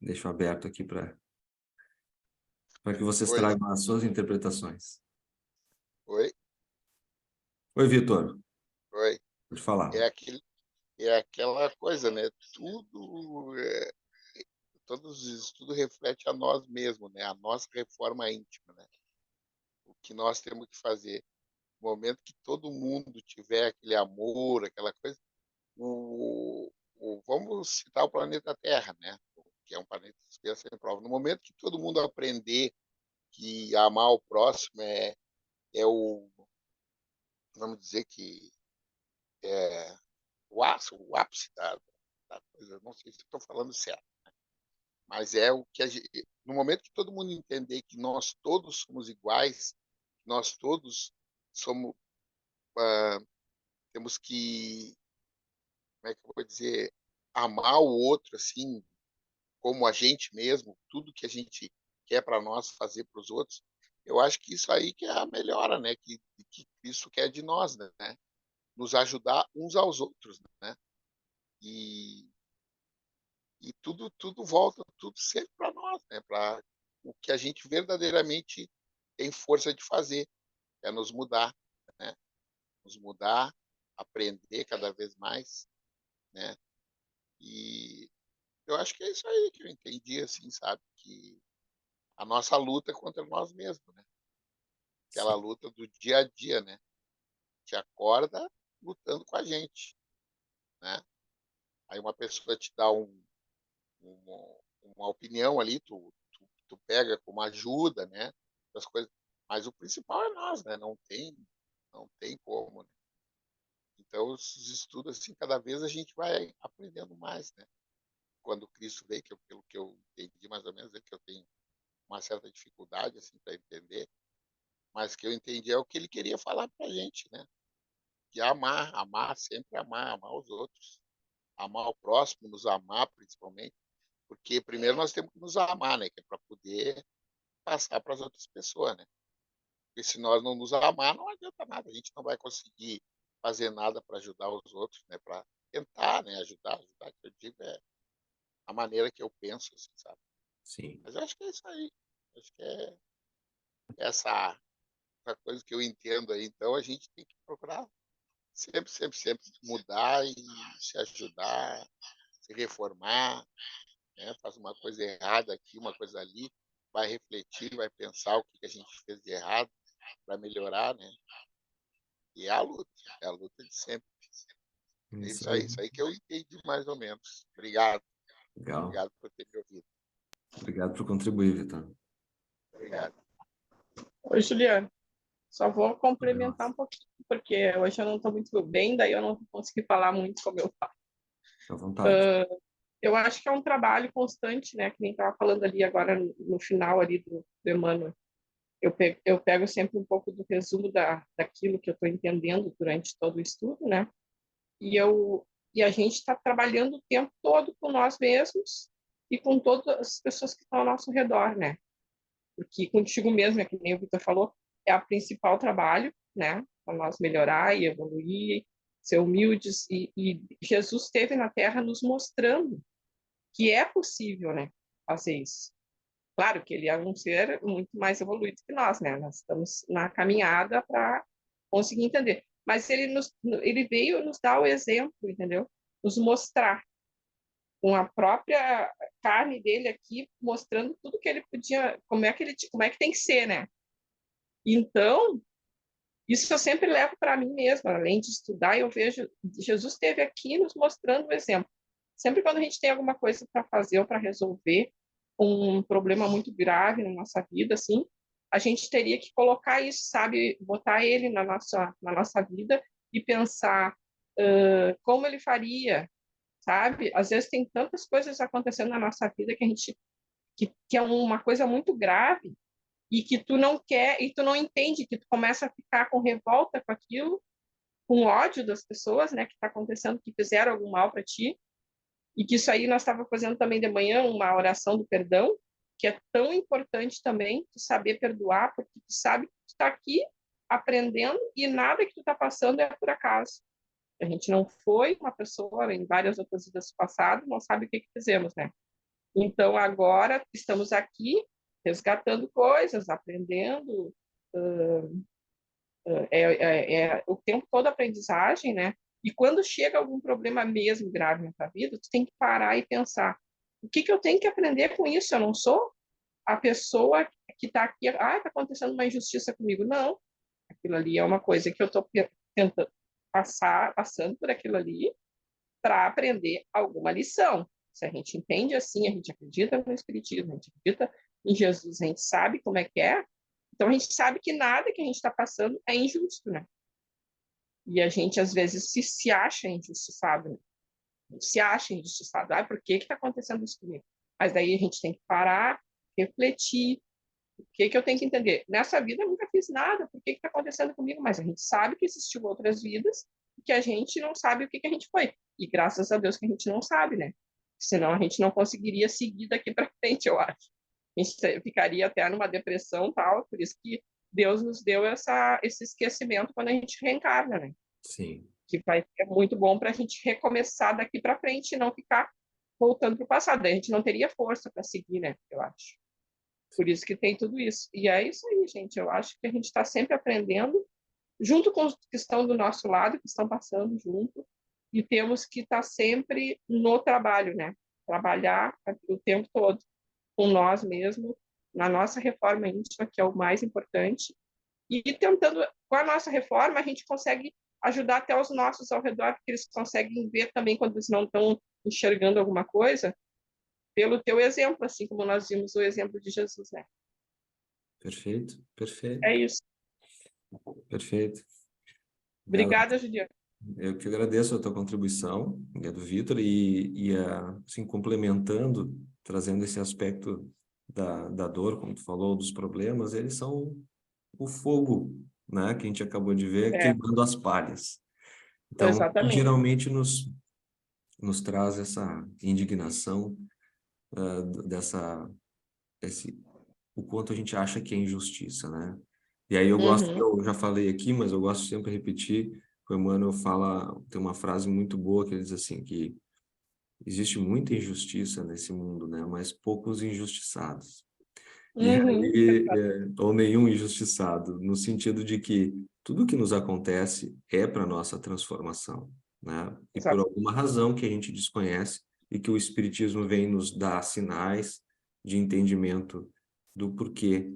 Deixo aberto aqui para que vocês Oi, tragam as suas interpretações. oi, Oi, Vitor, oi. pode falar. É aquele, é aquela coisa, né? Todos os estudos refletem a nós mesmos, né? A nossa reforma íntima, né? O que nós temos que fazer. No momento que todo mundo tiver aquele amor, aquela coisa, vamos citar o planeta Terra, né? Que é um planeta que está sem prova. No momento que todo mundo aprender que amar o próximo vamos dizer que é o ápice da coisa, não sei se estou falando certo, mas é o que no momento que todo mundo entender que nós todos somos iguais, nós todos somos, ah, temos que, como é que eu vou dizer, amar o outro assim, como a gente mesmo, tudo que a gente quer para nós fazer para os outros, eu acho que isso aí que é a melhora, né? Que isso quer de nós, né? Nos ajudar uns aos outros, né? E, e tudo volta, tudo sempre para nós, né? Para o que a gente verdadeiramente tem força de fazer, é nos mudar, né? Nos mudar, aprender cada vez mais, né? E eu acho que é isso aí que eu entendi, assim, sabe? Que a nossa luta é contra nós mesmos, né? Aquela Sim. luta do dia a dia, né? Te acorda lutando com a gente, né? Aí uma pessoa te dá uma opinião ali, tu pega como ajuda, né? Das coisas. Mas o principal é nós, né? Não tem como, né? Então, esses estudos, assim, cada vez a gente vai aprendendo mais, né? Quando Cristo veio, pelo que eu entendi mais ou menos, é que eu tenho uma certa dificuldade, assim, para entender, mas que eu entendi é o que ele queria falar para a gente, né? Que amar, sempre amar os outros, amar o próximo, nos amar principalmente, porque primeiro nós temos que nos amar, né? Que é para poder passar para as outras pessoas, né? Porque se nós não nos amar, não adianta nada, a gente não vai conseguir fazer nada para ajudar os outros, né? Para tentar, né? Ajudar, que eu digo é a maneira que eu penso, assim, sabe? Sim. Mas eu acho que é isso aí. Acho que é essa coisa que eu entendo aí. Então a gente tem que procurar sempre mudar e se ajudar, se reformar, né? Faz uma coisa errada aqui, uma coisa ali, vai refletir, vai pensar o que a gente fez de errado para melhorar, né? E é a luta de sempre. É É isso aí. isso aí que eu entendi mais ou menos. Obrigado, Legal. obrigado por ter me ouvido. Obrigado por contribuir, Vitor. Obrigado. Oi, Juliana. Só vou complementar Nossa, um pouquinho, porque hoje eu não estou muito bem, daí eu não vou conseguir falar muito como eu falo. fica à vontade. Eu acho que é um trabalho constante, né? Que nem estava falando ali agora no final ali do Emmanuel. Eu pego sempre um pouco do resumo daquilo que eu estou entendendo durante todo o estudo, né? E, e a gente está trabalhando o tempo todo com nós mesmos e com todas as pessoas que estão ao nosso redor, né? Porque contigo mesmo, é que nem o Vitor falou, é a principal trabalho, né? Para nós melhorar e evoluir, ser humildes. E Jesus esteve na Terra nos mostrando que é possível, né? Fazer isso. Claro que ele é um ser muito mais evoluído que nós, né? Nós estamos na caminhada para conseguir entender. Mas ele veio nos dar o exemplo, entendeu? Nos mostrar com a própria carne dele aqui, mostrando tudo que ele podia, como é que tem que ser, né? Então, isso eu sempre levo para mim mesma, além de estudar, eu vejo Jesus esteve aqui nos mostrando o exemplo. Sempre quando a gente tem alguma coisa para fazer ou para resolver, um problema muito grave na nossa vida, assim, a gente teria que colocar isso, sabe, botar ele na nossa vida e pensar como ele faria, sabe? Às vezes tem tantas coisas acontecendo na nossa vida que a gente que é uma coisa muito grave e que tu não quer e tu não entende, que tu começa a ficar com revolta com aquilo, com ódio das pessoas, né, que está acontecendo, que fizeram algum mal para ti, e que isso aí nós estava fazendo também de manhã uma oração do perdão, que é tão importante também, tu saber perdoar, porque tu sabe que tu está aqui aprendendo e nada que tu está passando é por acaso. A gente não foi uma pessoa em várias outras vidas passadas, não sabe o que fizemos, né? Então, agora estamos aqui resgatando coisas, aprendendo, é o tempo todo aprendizagem, né? E quando chega algum problema mesmo grave na tua vida, tu tem que parar e pensar, o que eu tenho que aprender com isso? Eu não sou a pessoa que está aqui, está acontecendo uma injustiça comigo. Não, aquilo ali é uma coisa que eu estou tentando passando por aquilo ali para aprender alguma lição. Se a gente entende assim, a gente acredita no Espiritismo, a gente acredita em Jesus, a gente sabe como é que é, então a gente sabe que nada que a gente está passando é injusto, né? E a gente às vezes se acha injustiçado, né? se acha injustiçado. Ah, por que está acontecendo isso comigo? Mas daí a gente tem que parar, refletir. O que eu tenho que entender? Nessa vida eu nunca fiz nada, por que está acontecendo comigo? Mas a gente sabe que existiam outras vidas e que a gente não sabe o que a gente foi. E graças a Deus que a gente não sabe, né? Senão a gente não conseguiria seguir daqui para frente, eu acho. A gente ficaria até numa depressão tal, por isso que Deus nos deu esse esquecimento quando a gente reencarna, né? Sim. Que vai ser muito bom para a gente recomeçar daqui para frente e não ficar voltando para o passado. Daí a gente não teria força para seguir, né? Eu acho. Por isso que tem tudo isso. E é isso aí, gente. Eu acho que a gente está sempre aprendendo, junto com os que estão do nosso lado, que estão passando junto, e temos que estar sempre no trabalho, né? Trabalhar o tempo todo com nós mesmos, na nossa reforma íntima, que é o mais importante, e tentando, com a nossa reforma, a gente consegue ajudar até os nossos ao redor, porque eles conseguem ver também quando eles não estão enxergando alguma coisa, pelo teu exemplo, assim como nós vimos o exemplo de Jesus, né? Perfeito, perfeito, É isso. perfeito. Obrigada, Juliana. Eu que agradeço a tua contribuição, do Vitor, assim, complementando, trazendo esse aspecto da dor, como tu falou, dos problemas, eles são o fogo, né, que a gente acabou de ver, É, queimando as palhas. Então, exatamente. geralmente nos traz essa indignação, dessa, o quanto a gente acha que é injustiça, né? E aí eu gosto, Uhum. eu já falei aqui, mas eu gosto sempre de repetir, o Emmanuel fala, tem uma frase muito boa que ele diz assim, que existe muita injustiça nesse mundo, né? Mas poucos injustiçados. E Uhum. aí, ou nenhum injustiçado, no sentido de que tudo que nos acontece é para nossa transformação, né? E por Exato. alguma razão que a gente desconhece e que o Espiritismo vem nos dar sinais de entendimento do porquê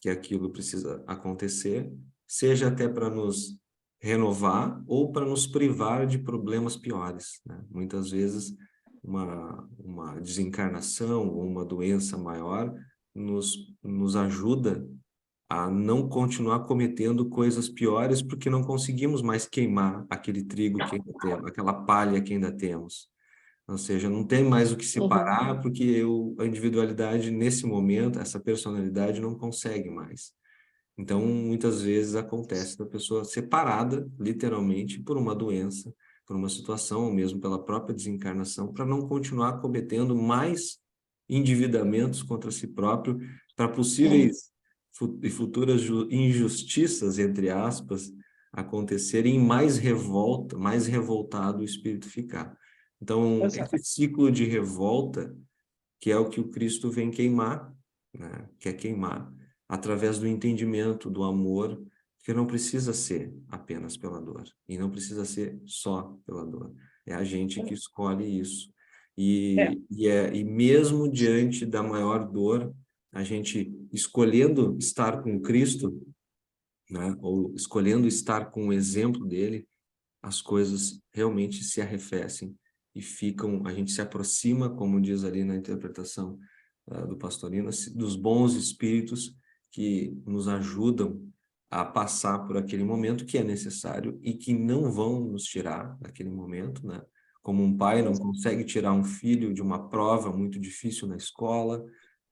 que aquilo precisa acontecer, seja até para nos renovar ou para nos privar de problemas piores, né? Muitas vezes uma desencarnação ou uma doença maior nos ajuda a não continuar cometendo coisas piores porque não conseguimos mais queimar aquele trigo que ainda temos, aquela palha que ainda temos. Ou seja, não tem mais o que Uhum. separar porque a individualidade, nesse momento, essa personalidade não consegue mais. Então, muitas vezes acontece da pessoa separada, literalmente, por uma doença, por uma situação, ou mesmo pela própria desencarnação, para não continuar cometendo mais endividamentos contra si próprio, para Uhum. possíveis e futuras injustiças, entre aspas, acontecerem, mais revolta, mais revoltado o espírito ficar. Então, Exato. esse ciclo de revolta, que é o que o Cristo vem queimar, né? Quer queimar através do entendimento, do amor, que não precisa ser apenas pela dor, e não precisa ser só pela dor. É a gente que escolhe isso. É. E mesmo diante da maior dor, a gente escolhendo estar com Cristo, né? Ou escolhendo estar com o exemplo dele, as coisas realmente se arrefecem e ficam, a gente se aproxima, como diz ali na interpretação do Pastorino, dos bons espíritos que nos ajudam a passar por aquele momento que é necessário e que não vão nos tirar daquele momento, né? Como um pai não consegue tirar um filho de uma prova muito difícil na escola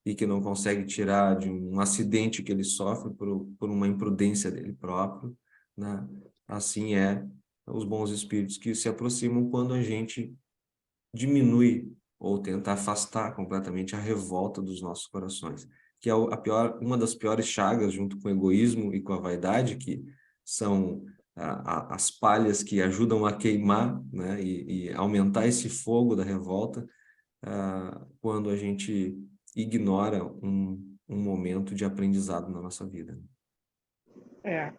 e que não consegue tirar de um acidente que ele sofre por uma imprudência dele próprio, né? Assim é os bons espíritos que se aproximam quando a gente diminui ou tenta afastar completamente a revolta dos nossos corações, que é uma das piores chagas, junto com o egoísmo e com a vaidade, que são as palhas que ajudam a queimar, né, e aumentar esse fogo da revolta, quando a gente ignora um momento de aprendizado na nossa vida. É.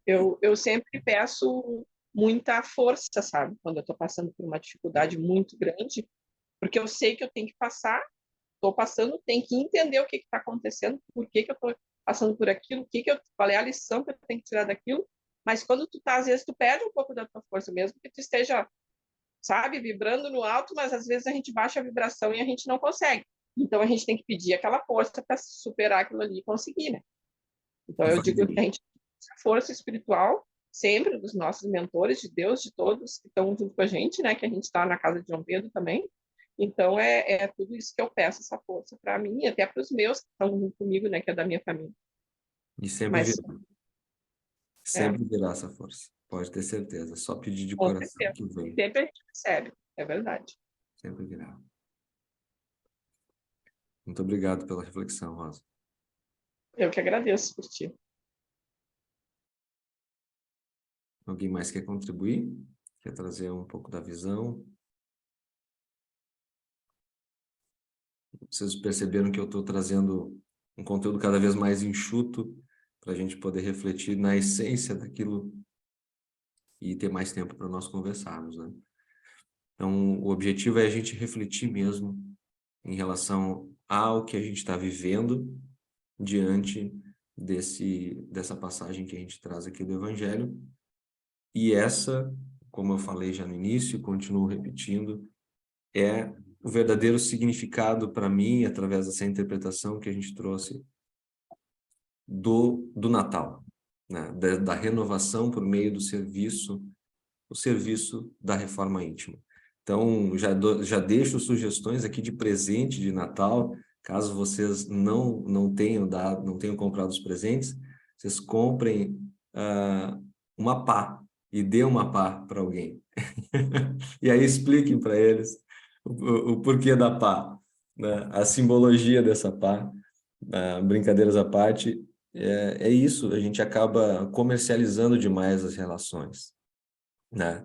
Eu sempre peço muita força, sabe? Quando eu estou passando por uma dificuldade muito grande, porque eu sei que eu tenho que passar, estou passando, tenho que entender o que está acontecendo, por que eu estou passando por aquilo, qual é a lição que eu tenho que tirar daquilo. Mas quando tu tá, às vezes tu perde um pouco da tua força, mesmo que tu esteja, sabe, vibrando no alto, mas às vezes a gente baixa a vibração e a gente não consegue. Então a gente tem que pedir aquela força para superar aquilo ali e conseguir, né? Então E eu vai, digo que a gente tem força espiritual sempre dos nossos mentores, de Deus, de todos que estão junto com a gente, né? Que a gente está na casa de João Pedro também. Então, é tudo isso que eu peço, essa força para mim e até para os meus que estão junto comigo, né? Que é da minha família. E sempre Mas, virá, é, sempre virá essa força. Pode ter certeza. Só pedir de com coração certeza. que E vem. sempre a gente recebe, é verdade. Sempre virá. Muito obrigado pela reflexão, Rosa. Eu que agradeço por ti. Alguém mais quer contribuir? Quer trazer um pouco da visão? Vocês perceberam que eu estou trazendo um conteúdo cada vez mais enxuto para a gente poder refletir na essência daquilo e ter mais tempo para nós conversarmos, né? Então, o objetivo é a gente refletir mesmo em relação ao que a gente está vivendo diante dessa passagem que a gente traz aqui do Evangelho. E essa, como eu falei já no início e continuo repetindo, é o verdadeiro significado para mim, através dessa interpretação que a gente trouxe do Natal, né? Da renovação por meio do serviço, o serviço da reforma íntima. Então, já deixo sugestões aqui de presente de Natal, caso vocês não tenham dado, não tenham comprado os presentes, vocês comprem uma pá e dê uma pá para alguém. E aí expliquem para eles o porquê da pá, né? A simbologia dessa pá, brincadeiras à parte, é isso, a gente acaba comercializando demais as relações, né?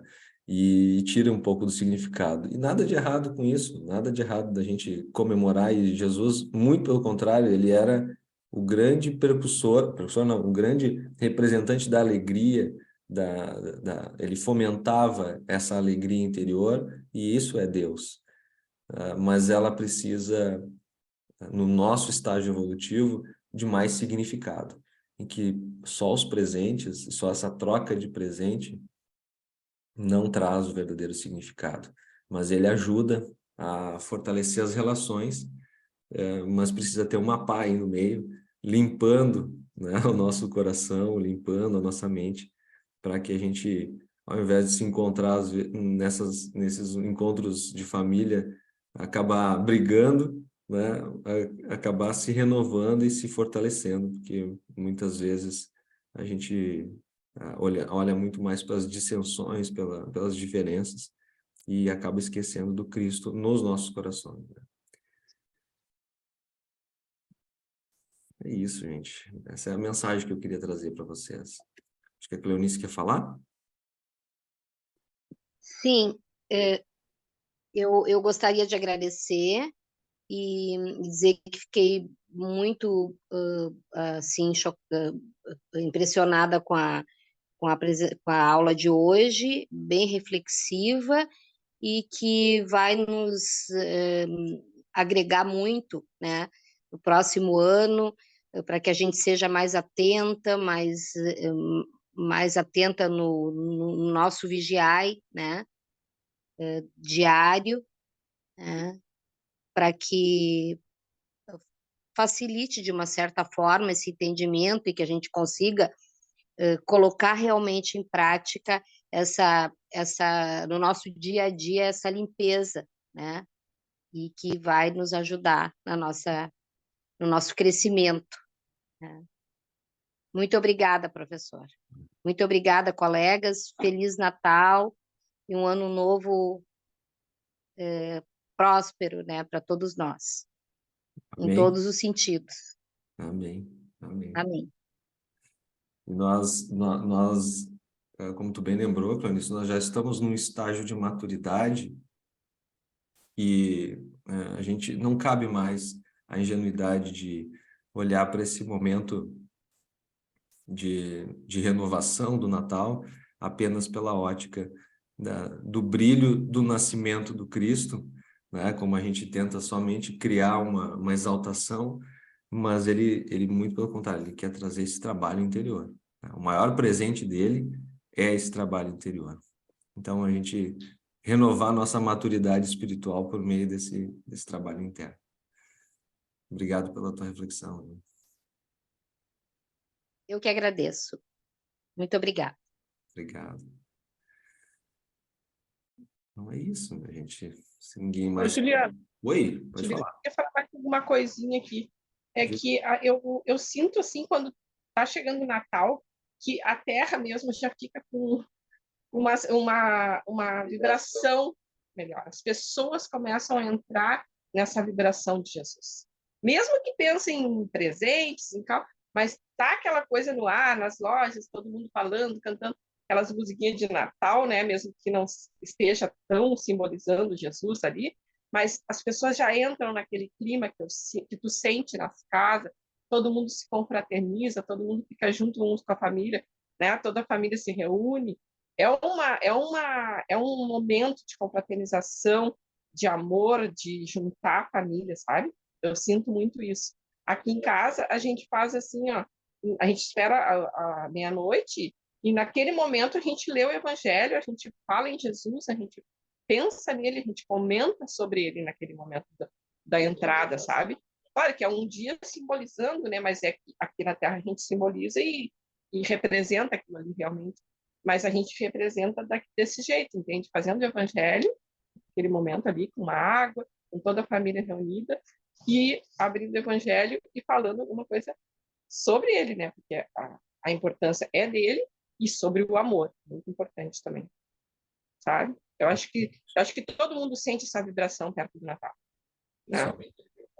E tira um pouco do significado. E nada de errado com isso, nada de errado da gente comemorar. E Jesus, muito pelo contrário, ele era o grande percussor não, o grande representante da alegria, ele fomentava essa alegria interior, e isso é Deus. Mas ela precisa, no nosso estágio evolutivo, de mais significado, em que só os presentes, só essa troca de presente não traz o verdadeiro significado, mas ele ajuda a fortalecer as relações, mas precisa ter uma pá aí no meio, limpando, né, o nosso coração, limpando a nossa mente, para que a gente, ao invés de se encontrar nesses encontros de família, acabar brigando, né, acabar se renovando e se fortalecendo, porque muitas vezes a gente olha muito mais para as dissensões, pelas diferenças, e acaba esquecendo do Cristo nos nossos corações, né? É isso, gente. Essa é a mensagem que eu queria trazer para vocês. Acho que a Cleonice quer falar? Sim, eu gostaria de agradecer e dizer que fiquei muito assim, impressionada com a aula de hoje, bem reflexiva e que vai nos agregar muito, né, no próximo ano, para que a gente seja mais atenta, mais atenta no nosso vigiai, né, diário, né, para que facilite de uma certa forma esse entendimento e que a gente consiga colocar realmente em prática no nosso dia a dia essa limpeza, né? E que vai nos ajudar no nosso crescimento, né? Muito obrigada, professor. Muito obrigada, colegas. Feliz Natal e um ano novo próspero, né, para todos nós, em Amém? todos os sentidos. Amém. Amém. Amém. E nós, como tu bem lembrou, Clarice, nós já estamos num estágio de maturidade e a gente não cabe mais a ingenuidade de olhar para esse momento de renovação do Natal apenas pela ótica do brilho do nascimento do Cristo, né? Como a gente tenta somente criar uma exaltação, mas ele muito pelo contrário, ele quer trazer esse trabalho interior, né? O maior presente dele é esse trabalho interior. Então, a gente renovar nossa maturidade espiritual por meio desse trabalho interno. Obrigado pela tua reflexão. Eu que agradeço. Muito obrigada. Obrigado. Então é isso, a gente. Se ninguém Ô, mais. Juliano, Oi, pode Juliano, falar. eu queria falar mais alguma coisinha aqui. É que eu sinto, assim, quando está chegando o Natal, que a Terra mesmo já fica com uma vibração melhor. As pessoas começam a entrar nessa vibração de Jesus. Mesmo que pensem em presentes, em tal, mas tá aquela coisa no ar, nas lojas, todo mundo falando, cantando aquelas musiquinhas de Natal, né? Mesmo que não esteja tão simbolizando Jesus ali, mas as pessoas já entram naquele clima que tu sente nas casas, todo mundo se confraterniza, todo mundo fica junto uns com a família, né? Toda a família se reúne. É um momento de confraternização, de amor, de juntar a família, sabe? Eu sinto muito isso. Aqui em casa, a gente faz assim, ó, a gente espera a meia-noite e naquele momento a gente lê o Evangelho, a gente fala em Jesus, a gente pensa nele, a gente comenta sobre ele naquele momento da entrada, sabe? Claro que é um dia simbolizando, né? Mas é que aqui na Terra a gente simboliza e representa aquilo ali realmente. Mas a gente representa desse jeito, entende? Fazendo o Evangelho, aquele momento ali, com uma água, com toda a família reunida, e abrindo o Evangelho e falando alguma coisa sobre ele, né? Porque a importância é dele e sobre o amor, muito importante também, sabe? Eu acho que todo mundo sente essa vibração perto do Natal, né?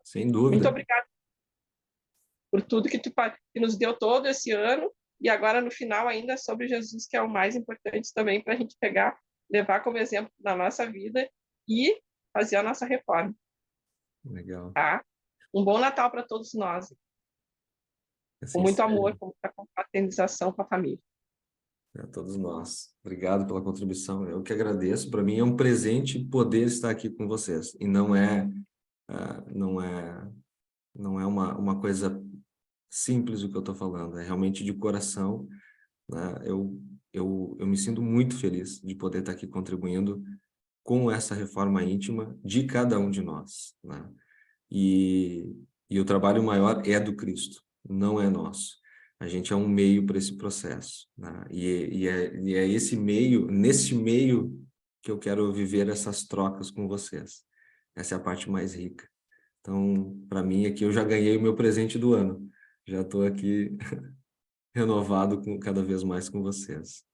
Sem dúvida. Muito obrigada por tudo que nos deu todo esse ano e agora no final ainda sobre Jesus, que é o mais importante também para a gente pegar, levar como exemplo na nossa vida e fazer a nossa reforma. Legal. Tá? Um bom Natal para todos nós, Assim com muito seja. amor, com muita confraternização com a família. A todos nós. Obrigado pela contribuição. Eu que agradeço. Para mim é um presente poder estar aqui com vocês. E não é uma coisa simples o que eu estou falando. É realmente de coração, né? Eu me sinto muito feliz de poder estar aqui contribuindo com essa reforma íntima de cada um de nós, né? E o trabalho maior é do Cristo, não é nosso. A gente é um meio para esse processo, né? E é esse meio, nesse meio, que eu quero viver essas trocas com vocês. Essa é a parte mais rica. Então, para mim, aqui eu já ganhei o meu presente do ano. Já estou aqui renovado cada vez mais com vocês.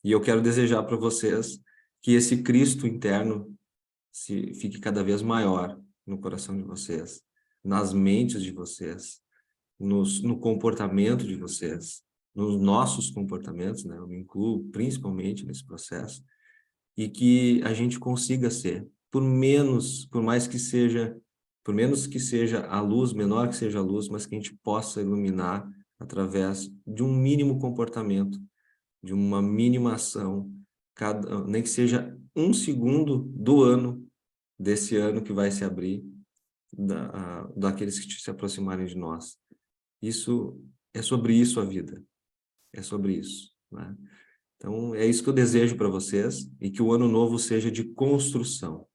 E eu quero desejar para vocês que esse Cristo interno fique cada vez maior no coração de vocês, nas mentes de vocês, no comportamento de vocês, nos nossos comportamentos, né? Eu me incluo principalmente nesse processo, e que a gente consiga ser, por menos que seja a luz, menor que seja a luz, mas que a gente possa iluminar através de um mínimo comportamento, de uma mínima ação, nem que seja 1 segundo do ano, desse ano que vai se abrir, daqueles que se aproximarem de nós. Isso é sobre isso a vida, é sobre isso, né? Então, é isso que eu desejo para vocês, e que o ano novo seja de construção,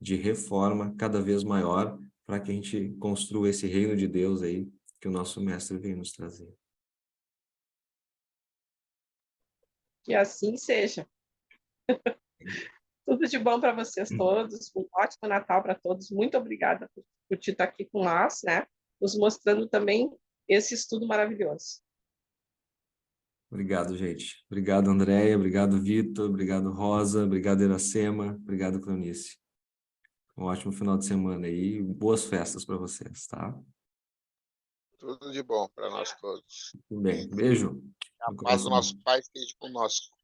de reforma cada vez maior, para que a gente construa esse reino de Deus aí, que o nosso mestre veio nos trazer. Que assim seja. Tudo de bom para vocês todos, um ótimo Natal para todos. Muito obrigada por te estar aqui com nós, né? Nos mostrando também esse estudo maravilhoso. Obrigado, gente. Obrigado, Andréia. Obrigado, Vitor. Obrigado, Rosa. Obrigado, Iracema. Obrigado, Cleonice. Um ótimo final de semana aí. Boas festas para vocês, tá? Tudo de bom para nós todos. Tudo bem. Beijo. A paz do nosso Pai esteja conosco.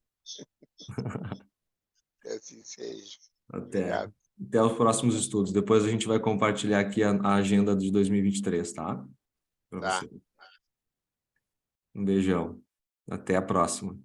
Que assim seja. Até Obrigado. os próximos estudos. Depois a gente vai compartilhar aqui a agenda de 2023, tá? Para Tá. você. Um beijão. Até a próxima.